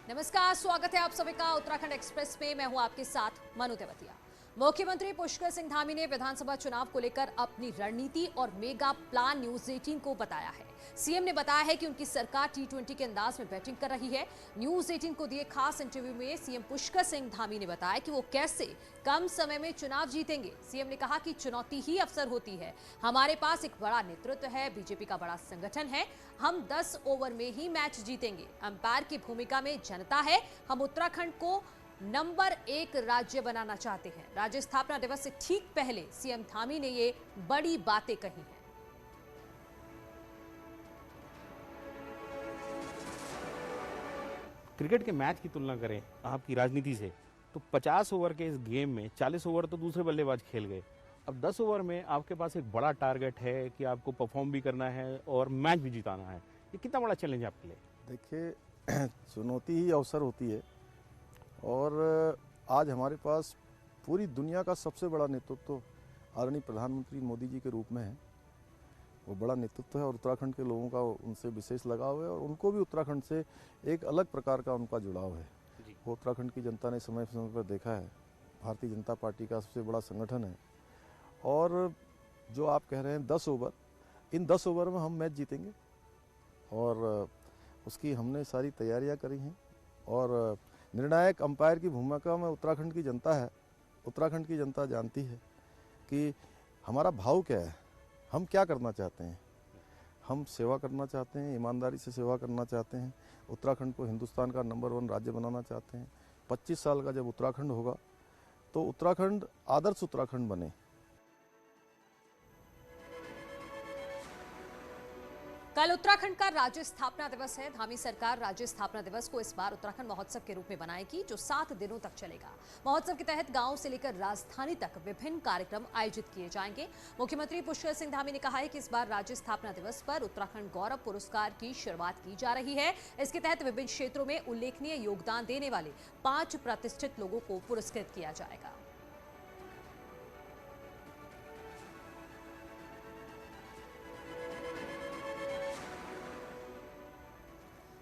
नमस्कार, स्वागत है आप सभी का उत्तराखंड एक्सप्रेस में। मैं हूं आपके साथ मनु तेवतिया। मुख्यमंत्री पुष्कर सिंह धामी ने विधानसभा चुनाव को लेकर अपनी रणनीति और मेगा प्लान न्यूज 18 को बताया है। सीएम ने बताया है कि उनकी सरकार T20 के अंदाज में बैटिंग कर रही है। न्यूज 18 को दिए खास इंटरव्यू में सीएम पुष्कर सिंह धामी ने बताया कि वो कैसे कम समय में चुनाव जीतेंगे। सीएम ने कहा कि चुनौती ही अवसर होती है। हमारे पास एक बड़ा नेतृत्व है, बीजेपी का बड़ा संगठन है। हम 10 ओवर में ही मैच जीतेंगे। अंपायर की भूमिका में जनता है। हम उत्तराखंड को नंबर 1 राज्य बनाना चाहते हैं। राज्य स्थापना दिवस से ठीक पहले सीएम धामी ने ये बड़ी बातें कही हैं। क्रिकेट के मैच की तुलना करें आपकी राजनीति से, तो 50 ओवर के इस गेम में 40 ओवर तो दूसरे बल्लेबाज खेल गए। अब 10 ओवर में आपके पास एक बड़ा टारगेट है कि आपको परफॉर्म भी करना है और मैच भी जिताना है। ये कितना बड़ा चैलेंज है आपके लिए? देखिए, चुनौती ही अवसर होती है और आज हमारे पास पूरी दुनिया का सबसे बड़ा नेतृत्व आदरणीय प्रधानमंत्री मोदी जी के रूप में है। वो बड़ा नेतृत्व है और उत्तराखंड के लोगों का उनसे विशेष लगाव है और उनको भी उत्तराखंड से एक अलग प्रकार का उनका जुड़ाव है। वो उत्तराखंड की जनता ने समय समय पर देखा है, भारतीय जनता पार्टी का सबसे बड़ा संगठन है। और जो आप कह रहे हैं 10 ओवर, इन 10 ओवर में हम मैच जीतेंगे और उसकी हमने सारी तैयारियां करी हैं। और निर्णायक अंपायर की भूमिका में उत्तराखंड की जनता है। उत्तराखंड की जनता जानती है कि हमारा भाव क्या है, हम क्या करना चाहते हैं। हम सेवा करना चाहते हैं, ईमानदारी से सेवा करना चाहते हैं। उत्तराखंड को हिंदुस्तान का नंबर 1 राज्य बनाना चाहते हैं। 25 साल का जब उत्तराखंड होगा तो उत्तराखंड आदर्श उत्तराखंड बने। कल उत्तराखंड का राज्य स्थापना दिवस है। धामी सरकार राज्य स्थापना दिवस को इस बार उत्तराखंड महोत्सव के रूप में बनाएगी, जो 7 दिनों तक चलेगा। महोत्सव के तहत गांव से लेकर राजधानी तक विभिन्न कार्यक्रम आयोजित किए जाएंगे। मुख्यमंत्री पुष्कर सिंह धामी ने कहा है कि इस बार राज्य स्थापना दिवस पर उत्तराखंड गौरव पुरस्कार की शुरुआत की जा रही है। इसके तहत विभिन्न क्षेत्रों में उल्लेखनीय योगदान देने वाले 5 प्रतिष्ठित लोगों को पुरस्कृत किया जाएगा।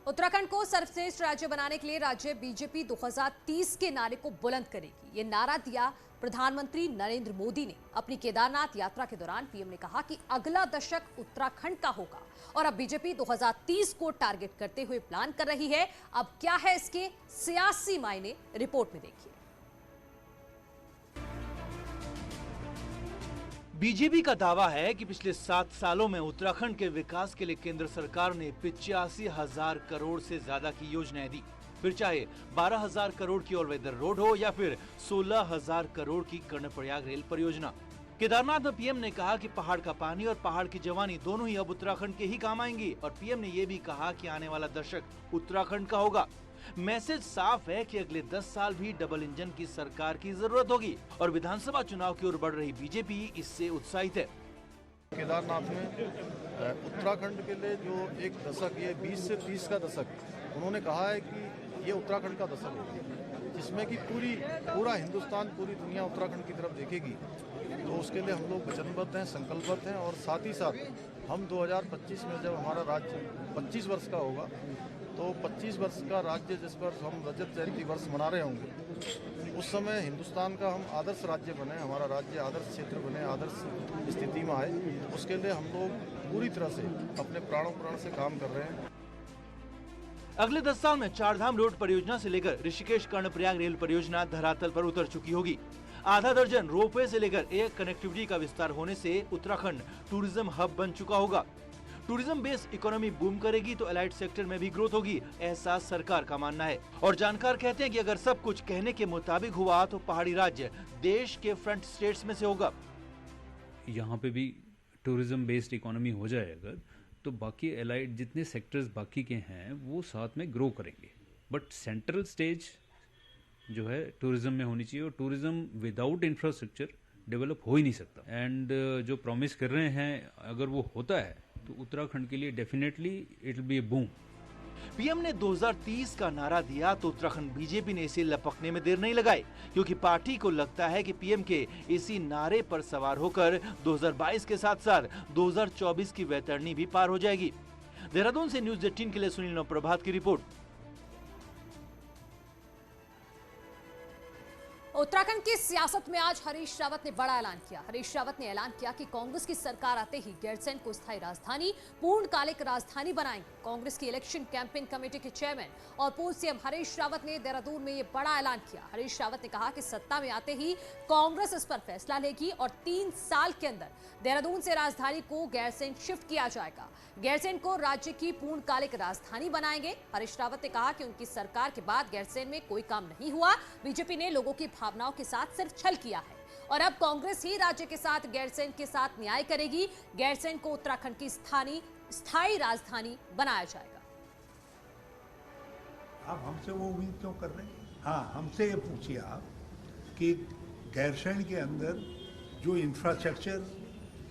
उत्तराखंड को सर्वश्रेष्ठ राज्य बनाने के लिए राज्य बीजेपी 2030 के नारे को बुलंद करेगी। ये नारा दिया प्रधानमंत्री नरेंद्र मोदी ने अपनी केदारनाथ यात्रा के दौरान। पीएम ने कहा कि अगला दशक उत्तराखंड का होगा और अब बीजेपी 2030 को टारगेट करते हुए प्लान कर रही है। अब क्या है इसके सियासी मायने, रिपोर्ट में देखिए। बीजेपी का दावा है कि पिछले 7 सालों में उत्तराखंड के विकास के लिए केंद्र सरकार ने 85,000 करोड़ से ज्यादा की योजनाएं दी। फिर चाहे 12,000 करोड़ की ऑल वेदर रोड हो या फिर 16,000 करोड़ की कर्णप्रयाग रेल परियोजना। केदारनाथ में पीएम ने कहा कि पहाड़ का पानी और पहाड़ की जवानी दोनों ही अब उत्तराखंड के ही काम आएंगी। और पीएम ने ये भी कहा कि आने वाला दशक उत्तराखंड का होगा। मैसेज साफ है कि अगले 10 साल भी डबल इंजन की सरकार की जरूरत होगी और विधानसभा चुनाव की ओर बढ़ रही बीजेपी इससे उत्साहित है। केदारनाथ में उत्तराखंड के लिए जो एक दशक, ये 20 से 30 का दशक, उन्होंने कहा है कि ये उत्तराखंड का दशक है, जिसमें कि पूरा हिंदुस्तान, पूरी दुनिया उत्तराखंड की तरफ देखेगी। तो उसके लिए हम लोग वचनबद्ध हैं, संकल्पबद्ध हैं। और साथ ही साथ हम 2025 में जब हमारा राज्य 25 वर्ष का होगा, तो 25 वर्ष का राज्य जिस पर हम रजत जयंती वर्ष मना रहे होंगे, उस समय हिंदुस्तान का हम आदर्श राज्य बने, हमारा राज्य आदर्श क्षेत्र बने, आदर्श स्थिति में आए। उसके लिए हम लोग पूरी तरह से अपने प्राणों प्राण से काम कर रहे हैं। अगले 10 साल में 4 धाम रोड परियोजना से लेकर ऋषिकेश कर्णप्रयाग रेल परियोजना धरातल पर उतर चुकी होगी। आधा दर्जन रोपवे से लेकर एयर कनेक्टिविटी का विस्तार होने से उत्तराखंड टूरिज्म हब बन चुका होगा। टूरिज्म बेस्ड इकोनॉमी बूम करेगी तो एलाइड सेक्टर में भी ग्रोथ होगी, ऐसा सरकार का मानना है। और जानकार कहते हैं कि अगर सब कुछ कहने के मुताबिक हुआ तो पहाड़ी राज्य देश के फ्रंट स्टेट्स में से होगा। यहाँ पे भी टूरिज्म बेस्ड इकोनॉमी हो जाए अगर, तो बाकी एलाइड जितने सेक्टर्स बाकी के हैं वो साथ में ग्रो करेंगे। बट सेंट्रल स्टेज जो है टूरिज्म में होनी चाहिए और टूरिज्म विदाउट इंफ्रास्ट्रक्चर डेवलप हो ही नहीं सकता। एंड जो प्रॉमिस कर रहे हैं अगर वो होता है तो उत्तराखंड के लिए definitely it will be A boom. PM ने 2030 का नारा दिया तो उत्तराखंड बीजेपी ने इसे लपकने में देर नहीं लगाई, क्योंकि पार्टी को लगता है कि पीएम के इसी नारे पर सवार होकर 2022 के साथ साथ 2024 की वैतरणी भी पार हो जाएगी। देहरादून से न्यूज 18 के लिए सुनील प्रभात की रिपोर्ट। उत्तराखंड की सियासत में आज हरीश रावत ने बड़ा ऐलान किया। हरीश रावत ने ऐलान किया कि कांग्रेस की सरकार आते ही गैरसैंण को स्थायी राजधानी, पूर्णकालिक राजधानी बनाएंगे। कांग्रेस की इलेक्शन कैंपेन कमेटी के चेयरमैन और पूर्व सीएम हरीश रावत ने देहरादून में ये बड़ा ऐलान किया। हरीश रावत ने कहा कि सत्ता में आते ही कांग्रेस इस पर फैसला लेगी और 3 साल के अंदर देहरादून से राजधानी को गैरसैंण शिफ्ट किया जाएगा। गैरसैंण को राज्य की पूर्णकालिक राजधानी बनाएंगे। हरीश रावत ने कहा कि उनकी सरकार के बाद गैरसैंण में कोई काम नहीं हुआ। बीजेपी ने लोगों की भावनाओं के साथ सिर्फ छल किया है और अब कांग्रेस ही राज्य के साथ गैरसैंण के साथ न्याय करेगी। गैरसैंण को उत्तराखंड की स्थायी राजधानी बनाया जाएगा। आप हमसे वो उम्मीद क्यों कर रहे हैं? हाँ, हमसे ये पूछिए आप कि गैरसैंण के अंदर जो इंफ्रास्ट्रक्चर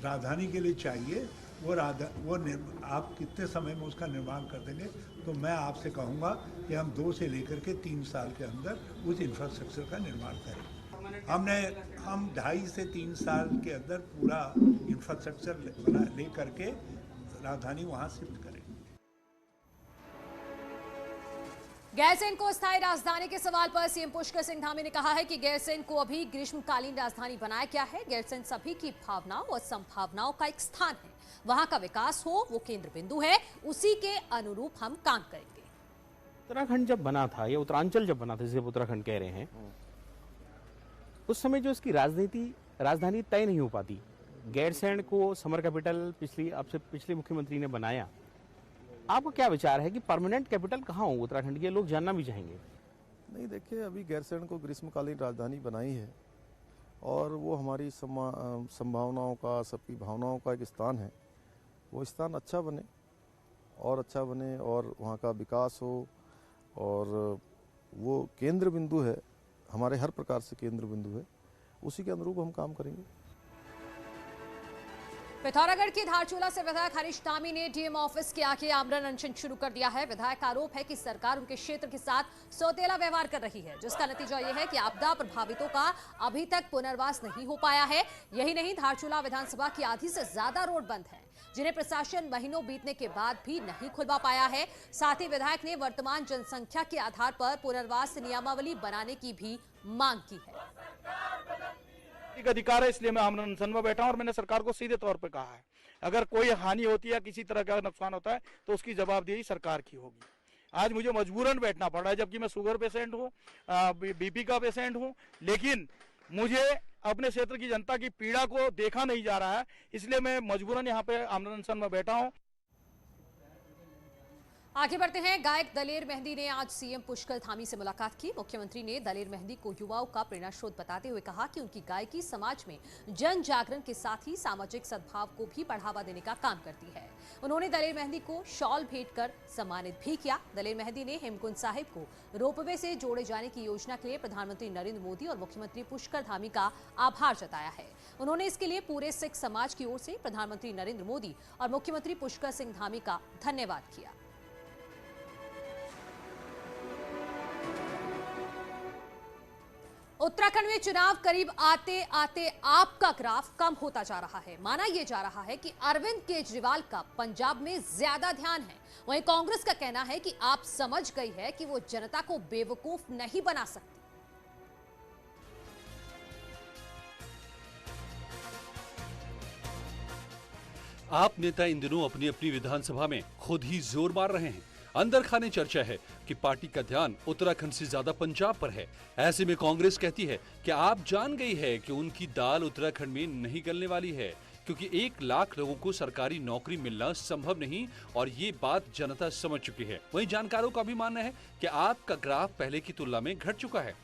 राजधानी के लिए चाहिए वो आप कितने समय में उसका निर्माण कर देंगे? तो मैं आपसे कहूँगा कि हम 2 से लेकर के 3 साल के अंदर उस इंफ्रास्ट्रक्चर का निर्माण करें। हम 2.5 से 3 साल के अंदर पूरा इंफ्रास्ट्रक्चर ले करके राजधानी वहाँ शिफ्ट करें। गैरसैंण को स्थायी राजधानी के सवाल पर सीएम पुष्कर सिंह धामी ने कहा है कि गैरसैंण को अभी ग्रीष्मकालीन राजधानी बनाया गया है। गैरसैंण सभी की भावनाओं और संभावनाओं का एक स्थान है। वहां का विकास हो वो केंद्र बिंदु है, उसी के अनुरूप हम काम करेंगे। उत्तराखंड जब बना था या उत्तरांचल जब बना था, जिसे उत्तराखंड कह रहे हैं, उस समय जो इसकी राजधानी तय नहीं हो पाती। गैरसैंण को समर कैपिटल पिछले मुख्यमंत्री ने बनाया। आपका क्या विचार है कि परमानेंट कैपिटल कहाँ हो उत्तराखंड के? लोग जानना भी चाहेंगे। नहीं, देखिए, अभी गैरसैंण को ग्रीष्मकालीन राजधानी बनाई है और वो हमारी संभावनाओं का, सबकी भावनाओं का एक स्थान है। वो स्थान अच्छा बने और वहाँ का विकास हो और वो केंद्र बिंदु है, हमारे हर प्रकार से केंद्र बिंदु है, उसी के अनुरूप हम काम करेंगे। पिथौरागढ़ के धारचूला से विधायक हरीश धामी ने डीएम ऑफिस के आगे आमरण अनशन शुरू कर दिया है। विधायक का आरोप है कि सरकार उनके क्षेत्र के साथ सौतेला व्यवहार कर रही है, जिसका नतीजा यह है कि आपदा प्रभावितों का अभी तक पुनर्वास नहीं हो पाया है। यही नहीं, धारचूला विधानसभा की आधी से ज्यादा रोड बंद है, जिन्हें प्रशासन महीनों बीतने के बाद भी नहीं खुलवा पाया है। साथ ही विधायक ने वर्तमान जनसंख्या के आधार पर पुनर्वास नियमावली बनाने की भी मांग की है। अधिकार है, इसलिए मैं आमरण अनशन में बैठा हूं और मैंने सरकार को सीधे तौर पे कहा है, अगर कोई हानि होती है, किसी तरह का नुकसान होता है तो उसकी जवाबदेही सरकार की होगी। आज मुझे मजबूरन बैठना पड़ रहा है, जबकि मैं शुगर पेशेंट हूँ, बीपी का पेशेंट हूँ, लेकिन मुझे अपने क्षेत्र की जनता की पीड़ा को देखा नहीं जा रहा है, इसलिए मैं मजबूरन यहाँ पे आमरण अनशन में बैठा हूँ। आगे बढ़ते हैं। गायक दलेर मेहंदी ने आज सीएम पुष्कर धामी से मुलाकात की। मुख्यमंत्री ने दलेर मेहंदी को युवाओं का प्रेरणा स्रोत बताते हुए कहा कि उनकी गायकी समाज में जन जागरण के साथ ही सामाजिक सद्भाव को भी बढ़ावा देने का काम करती है। उन्होंने दलेर मेहंदी को शॉल भेंट कर सम्मानित भी किया। दलेर मेहंदी ने हेमकुंड साहिब को रोपवे से जोड़े जाने की योजना के लिए प्रधानमंत्री नरेंद्र मोदी और मुख्यमंत्री पुष्कर धामी का आभार जताया है। उन्होंने इसके लिए पूरे सिख समाज की ओर से प्रधानमंत्री नरेंद्र मोदी और मुख्यमंत्री पुष्कर सिंह धामी का धन्यवाद किया। उत्तराखंड में चुनाव करीब आते आते आपका ग्राफ कम होता जा रहा है। माना यह जा रहा है कि अरविंद केजरीवाल का पंजाब में ज्यादा ध्यान है। वहीं कांग्रेस का कहना है कि आप समझ गई है कि वो जनता को बेवकूफ नहीं बना सकती। आप नेता इन दिनों अपनी अपनी विधानसभा में खुद ही जोर मार रहे हैं। अंदर खाने चर्चा है कि पार्टी का ध्यान उत्तराखंड से ज्यादा पंजाब पर है। ऐसे में कांग्रेस कहती है कि आप जान गई है कि उनकी दाल उत्तराखंड में नहीं गलने वाली है, क्योंकि 1 लाख लोगों को सरकारी नौकरी मिलना संभव नहीं और ये बात जनता समझ चुकी है। वहीं जानकारों का भी मानना है कि आपका ग्राफ पहले की तुलना में घट चुका है।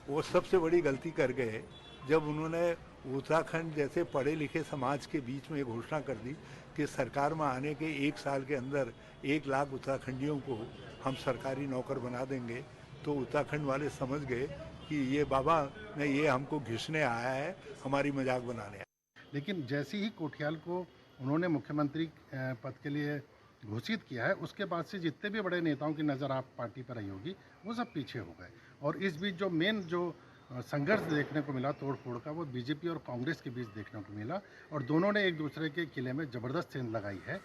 वो सबसे बड़ी गलती कर गए जब उन्होंने उत्तराखंड जैसे पढ़े लिखे समाज के बीच में घोषणा कर दी कि सरकार में आने के 1 साल के अंदर 1 लाख उत्तराखंडियों को हम सरकारी नौकर बना देंगे। तो उत्तराखंड वाले समझ गए कि ये बाबा ने ये हमको घिसने आया है, हमारी मजाक बनाने आया। लेकिन जैसे ही कोठियाल को उन्होंने मुख्यमंत्री पद के लिए घोषित किया है, उसके बाद से जितने भी बड़े नेताओं की नज़र आप पार्टी पर आई होगी, वो सब पीछे हो गए। और इस बीच जो मेन जो संघर्ष देखने को मिला तोड़ फोड़ का, वो बीजेपी और कांग्रेस के बीच देखने को मिला और दोनों ने एक दूसरे के किले में ज़बरदस्त सेंध लगाई है।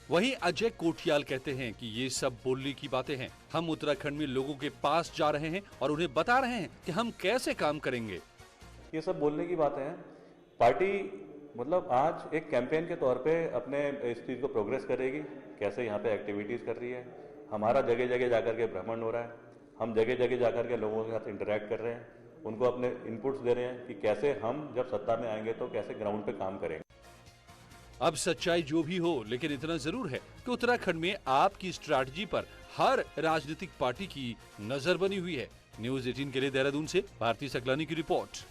वहीं अजय कोठियाल कहते हैं कि ये सब बोलने की बातें हैं। हम उत्तराखंड में लोगों के पास जा रहे हैं और उन्हें बता रहे हैं कि हम कैसे काम करेंगे। ये सब बोलने की बातें हैं। पार्टी मतलब आज एक कैंपेन के तौर पे अपने इस चीज़ को प्रोग्रेस करेगी, कैसे यहाँ पे एक्टिविटीज़ कर रही है। हमारा जगह जगह जाकर के भ्रमण हो रहा है, हम जगह जगह जाकर के लोगों के साथ इंटरेक्ट कर रहे हैं, उनको अपने इनपुट्स दे रहे हैं कि कैसे हम जब सत्ता में आएंगे तो कैसे ग्राउंड पे काम करेंगे। अब सच्चाई जो भी हो, लेकिन इतना जरूर है कि उत्तराखंड में आपकी स्ट्रैटेजी पर हर राजनीतिक पार्टी की नजर बनी हुई है। न्यूज 18 के लिए देहरादून से भारती सकलानी की रिपोर्ट।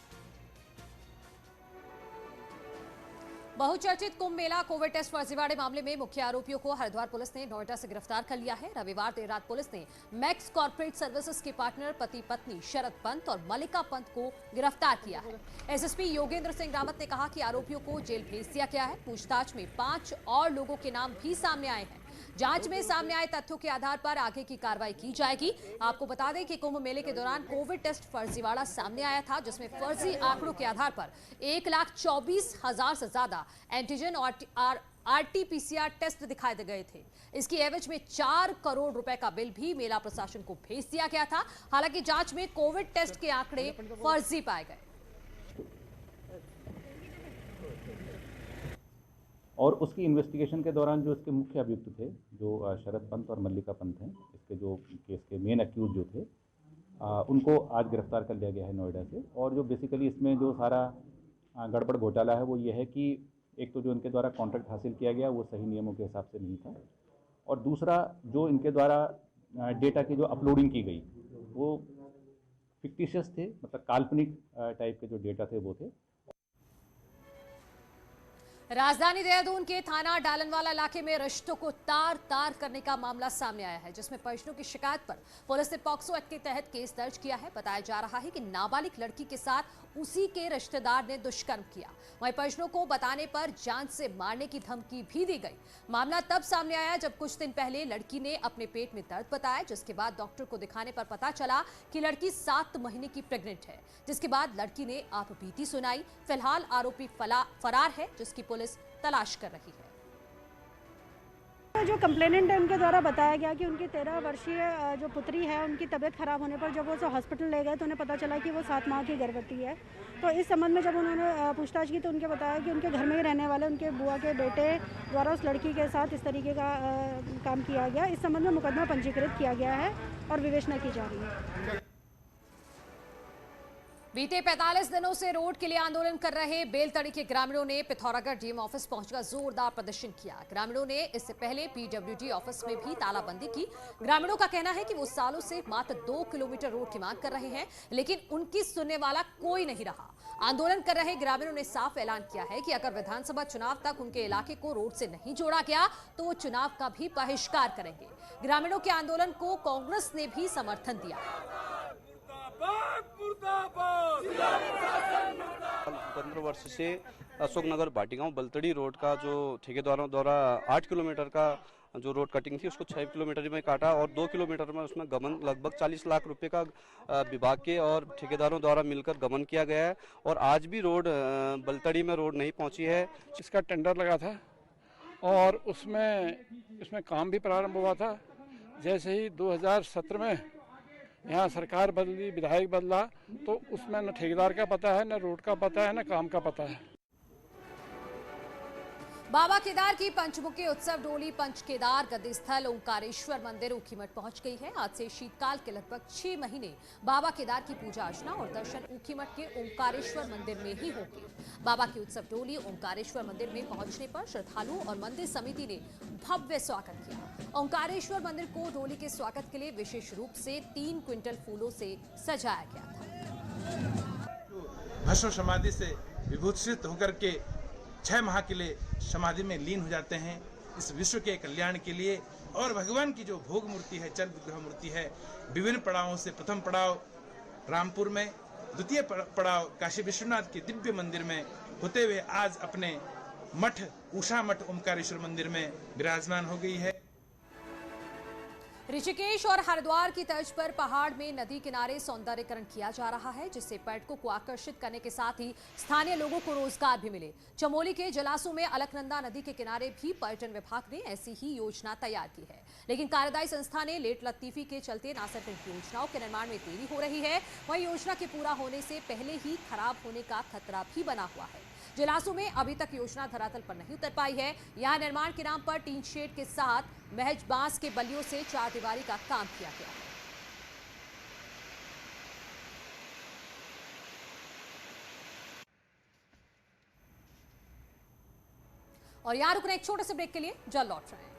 बहुचर्चित कुंभ मेला कोविड टेस्ट फर्जीवाड़े मामले में मुख्य आरोपियों को हरिद्वार पुलिस ने नोएडा से गिरफ्तार कर लिया है। रविवार देर रात पुलिस ने मैक्स कॉर्पोरेट सर्विसेज के पार्टनर पति पत्नी शरद पंत और मल्लिका पंत को गिरफ्तार किया है। एसएसपी योगेंद्र सिंह रावत ने कहा कि आरोपियों को जेल भेज दिया गया है। पूछताछ में 5 और लोगों के नाम भी सामने आए हैं। जांच में सामने आए तथ्यों के आधार पर आगे की कार्रवाई की जाएगी। आपको बता दें कि कुंभ मेले के दौरान कोविड टेस्ट फर्जीवाड़ा सामने आया था, जिसमें फर्जी आंकड़ों के आधार पर 1,24,000 से ज्यादा एंटीजन और आरटीपीसीआर टेस्ट दिखाए गए थे। इसकी एवज में 4 करोड़ रुपए का बिल भी मेला प्रशासन को भेज दिया गया था। हालांकि जांच में कोविड टेस्ट के आंकड़े फर्जी पाए गए और उसकी इन्वेस्टिगेशन के दौरान जो इसके मुख्य अभियुक्त थे, जो शरद पंत और मल्लिका पंत हैं, इसके जो केस के मेन अक्यूज जो थे, उनको आज गिरफ्तार कर लिया गया है नोएडा से। और जो बेसिकली इसमें जो सारा गड़बड़ घोटाला है वो ये है कि एक तो जो इनके द्वारा कॉन्ट्रैक्ट हासिल किया गया वो सही नियमों के हिसाब से नहीं था, और दूसरा जो इनके द्वारा डेटा की जो अपलोडिंग की गई वो फिक्टिशियस थे, मतलब काल्पनिक टाइप के जो डेटा थे वो थे। राजधानी देहरादून के थाना डालनवाला इलाके में रिश्तों को तार करने का मामला सामने आया है, जिसमें परिजनों की शिकायत पर पुलिस ने पॉक्सो एक्ट के तहत केस दर्ज किया है। बताया जा रहा है कि नाबालिग लड़की के साथ उसी के रिश्तेदार ने दुष्कर्म किया। वहीं परिजनों को बताने पर जान से मारने की धमकी भी दी गई। मामला तब सामने आया जब कुछ दिन पहले लड़की ने अपने पेट में दर्द बताया, जिसके बाद डॉक्टर को दिखाने पर पता चला कि लड़की 7 महीने की प्रेग्नेंट है। जिसके बाद लड़की ने आपबीती सुनाई। फिलहाल आरोपी फरार है, जिसकी पुलिस तलाश कर रही है। जो कंप्लेनेंट है उनके द्वारा बताया गया कि उनकी 13 वर्षीय जो पुत्री है, उनकी तबीयत खराब होने पर जब वो हॉस्पिटल ले गए तो उन्हें पता चला कि वो 7 माह की गर्भवती है। तो इस संबंध में जब उन्होंने पूछताछ की तो उनके बताया कि उनके घर में ही रहने वाले उनके बुआ के बेटे द्वारा उस लड़की के साथ इस तरीके का काम किया गया। इस संबंध में मुकदमा पंजीकृत किया गया है और विवेचना की जा रही है। बीते 45 दिनों से रोड के लिए आंदोलन कर रहे बेलतड़ी के ग्रामीणों ने पिथौरागढ़ डीएम ऑफिस पहुंचकर जोरदार प्रदर्शन किया। ग्रामीणों ने इससे पहले पीडब्ल्यूडी ऑफिस में भी तालाबंदी की। ग्रामीणों का कहना है कि वो सालों से मात्र 2 किलोमीटर रोड की मांग कर रहे हैं, लेकिन उनकी सुनने वाला कोई नहीं रहा। आंदोलन कर रहे ग्रामीणों ने साफ ऐलान किया है कि अगर विधानसभा चुनाव तक उनके इलाके को रोड से नहीं जोड़ा गया तो वो चुनाव का भी बहिष्कार करेंगे। ग्रामीणों के आंदोलन को कांग्रेस ने भी समर्थन दिया। 15 वर्ष से अशोकनगर भाटीगांव बलतड़ी रोड का जो ठेकेदारों द्वारा 8 किलोमीटर का जो रोड कटिंग थी उसको 6 किलोमीटर में काटा और 2 किलोमीटर में उसमें गमन लगभग 40 लाख रुपए का विभाग के और ठेकेदारों द्वारा मिलकर गमन किया गया है। और आज भी रोड बलतड़ी में रोड नहीं पहुंची है। इसका टेंडर लगा था और उसमें काम भी प्रारंभ हुआ था। जैसे ही 2017 में यहाँ सरकार बदली, विधायक बदला, तो उसमें न ठेकेदार का पता है, न रोड का पता है, न काम का पता है। बाबा केदार की पंचमुखी उत्सव डोली पंच केदार गद्दी स्थल ओंकारेश्वर मंदिर ऊखीमठ पहुंच गई है। आज से शीतकाल के लगभग 6 महीने बाबा केदार की पूजा अर्चना और दर्शन ऊखीमठ के ओंकारेश्वर मंदिर में ही होंगे। बाबा की उत्सव डोली ओंकारेश्वर मंदिर में पहुंचने पर श्रद्धालुओं और मंदिर समिति ने भव्य स्वागत किया। ओंकारेश्वर मंदिर को डोली के स्वागत के लिए विशेष रूप से 3 क्विंटल फूलों से सजाया गया था। भस्म समाधि से विभूषित होकर के 6 माह के लिए समाधि में लीन हो जाते हैं इस विश्व के कल्याण के लिए। और भगवान की जो भोग मूर्ति है, चल विग्रह मूर्ति है, विभिन्न पड़ावों से प्रथम पड़ाव रामपुर में, द्वितीय पड़ाव काशी विश्वनाथ के दिव्य मंदिर में होते हुए आज अपने मठ उषा मठ ओंकारेश्वर मंदिर में विराजमान हो गई है। ऋषिकेश और हरिद्वार की तर्ज पर पहाड़ में नदी किनारे सौंदर्यीकरण किया जा रहा है, जिससे पर्यटकों को आकर्षित करने के साथ ही स्थानीय लोगों को रोजगार भी मिले। चमोली के जलासू में अलकनंदा नदी के किनारे भी पर्यटन विभाग ने ऐसी ही योजना तैयार की है, लेकिन कार्यदायी संस्था ने लेट लतीफी के चलते न सिर्फ इन योजनाओं के निर्माण में देरी हो रही है, वहीं योजना के पूरा होने से पहले ही खराब होने का खतरा भी बना हुआ है। जलासू में अभी तक योजना धरातल पर नहीं उतर पाई है। यहाँ निर्माण के नाम पर टीन शेड के साथ महज बांस के बल्लियों से चारदीवारी का काम किया गया है। और यहाँ रुकना एक छोटे से ब्रेक के लिए जल्द लौट रहे हैं।